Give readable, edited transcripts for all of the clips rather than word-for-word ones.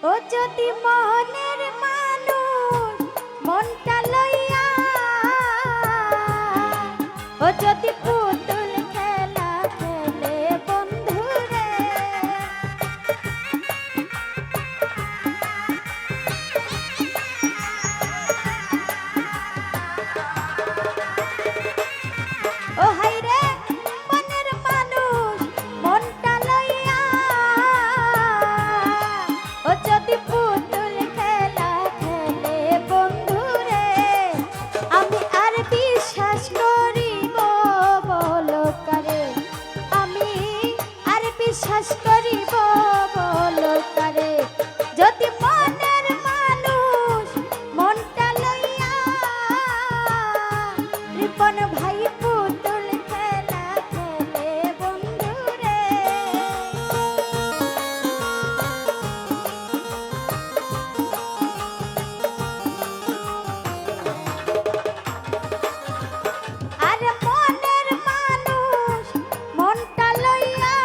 ও যদি মনের মানুষ মনটা লইয়া, ও যদি পুতুল খেলা খেলে বন্ধুরে, ও হাইরে মনের মানুষ মনটা লইয়া, ও যদি পুতুল খেলা খেলে বন্ধুরে, আমি আর বিশ্বাস করিব বলো কারে, আমি আর বিশ্বাস করিব বলো কারে, যদি মনের মানুষ মনটা লইয়া, রিপন ভাই পুতুল খেলা খেলে বন্ধুরে। আরে মনের মানুষ মনটা লইয়া,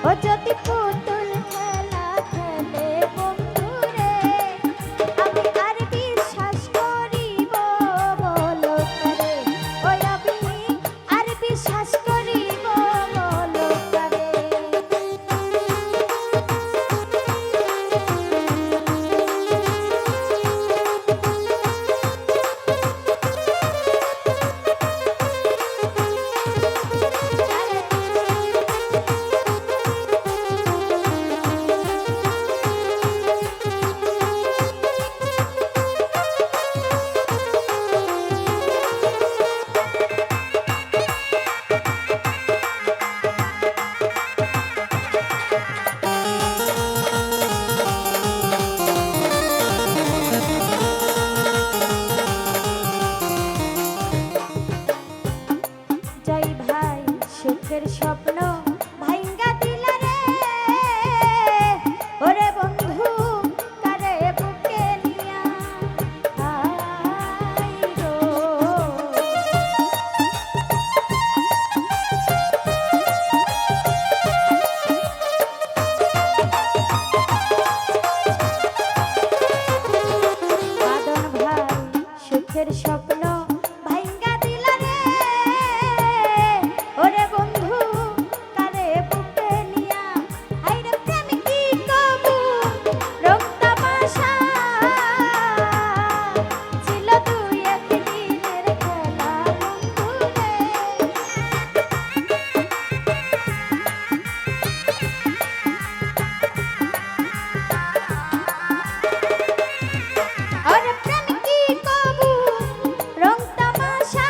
ও যদি পুতুল খেলা খেলে বন্ধুরে, আমি আর বিশ্বাস করিব বলো কারে, ওই আমি আর বিশ্বাস করিব বলো কারে। জয় ভাই সুখের স্বপ্ন ভাইঙ্গা দিলা রে, ওরে বন্ধু কারে বুকে নিয়া, হাই গো। বাদন ভাই সুখের স্বপ্ন ভাইঙ্গা দিলা রে, ওরে বন্ধু কারে বুকে নিয়া, আইরে প্রেম কি কবু রং তামাশা, ছিল দুই একদিনের খেলা বন্ধুরে। আরে প্রেম কি কবু রং তামাশা,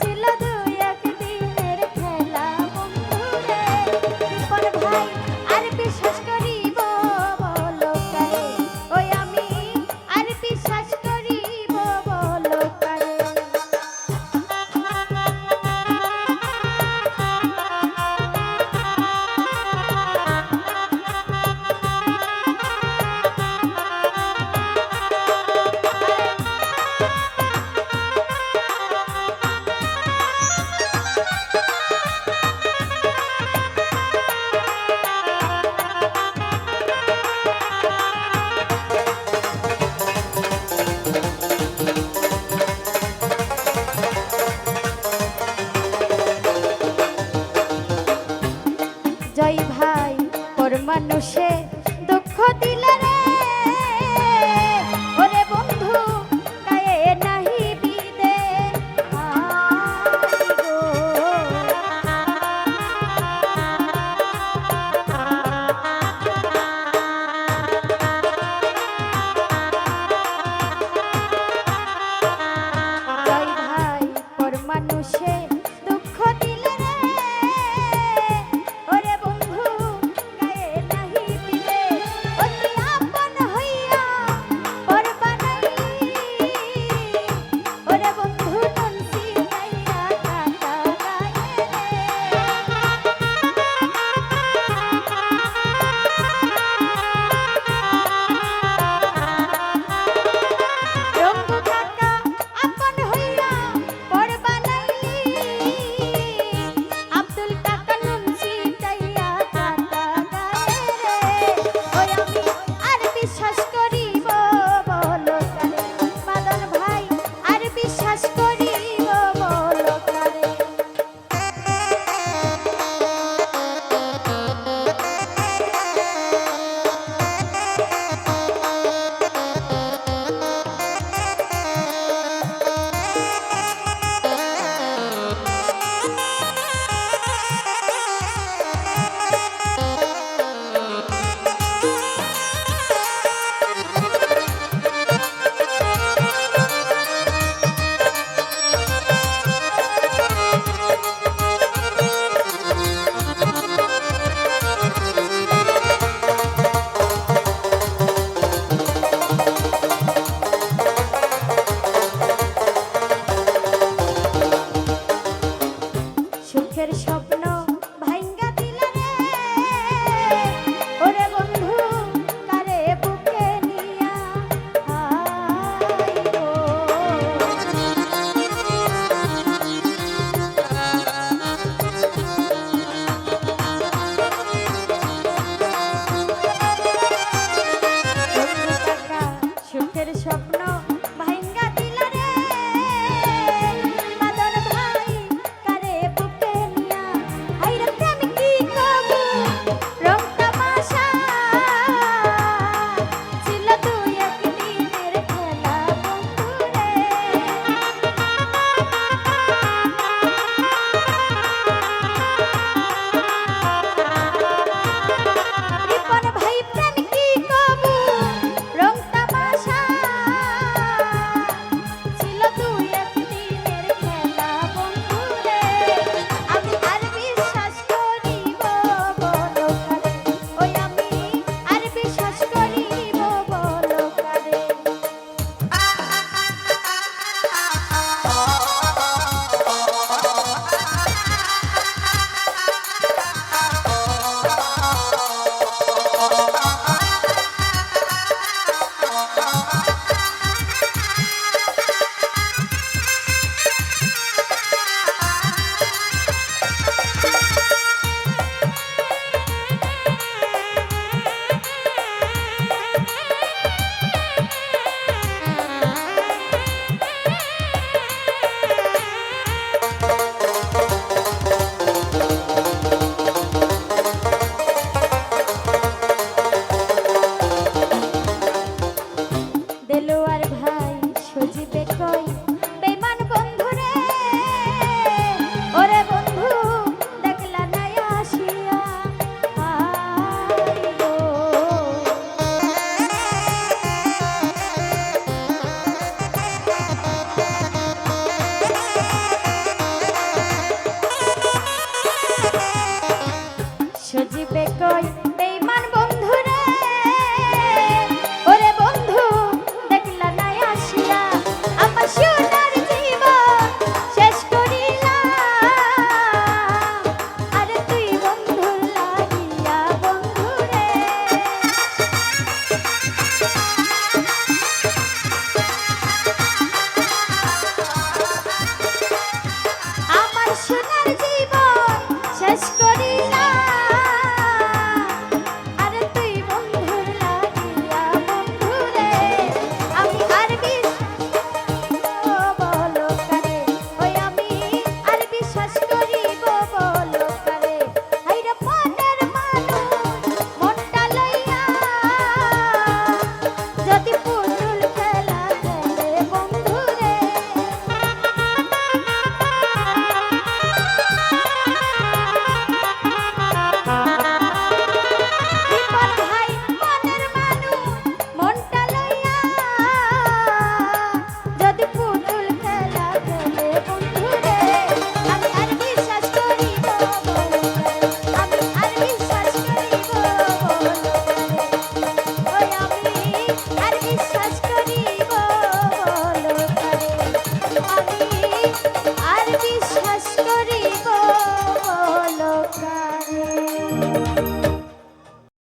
ছিল দুই একদিনের খেলা বন্ধুরে। রিপন ভাই আর বিশ্বাস করিব বলো কারে, ওই আমি আর বিশ্বাস করিব বলো কারে। জয় ভাই পর মানুষে দুঃখ দিলে রে, ওরে বন্ধু গায়ে নাহি বিদে, হাই গো। জয় ভাই পর মানুষে দুঃখ দিলে রে, ওরে বন্ধু গায়ে নাহি বিদে, কই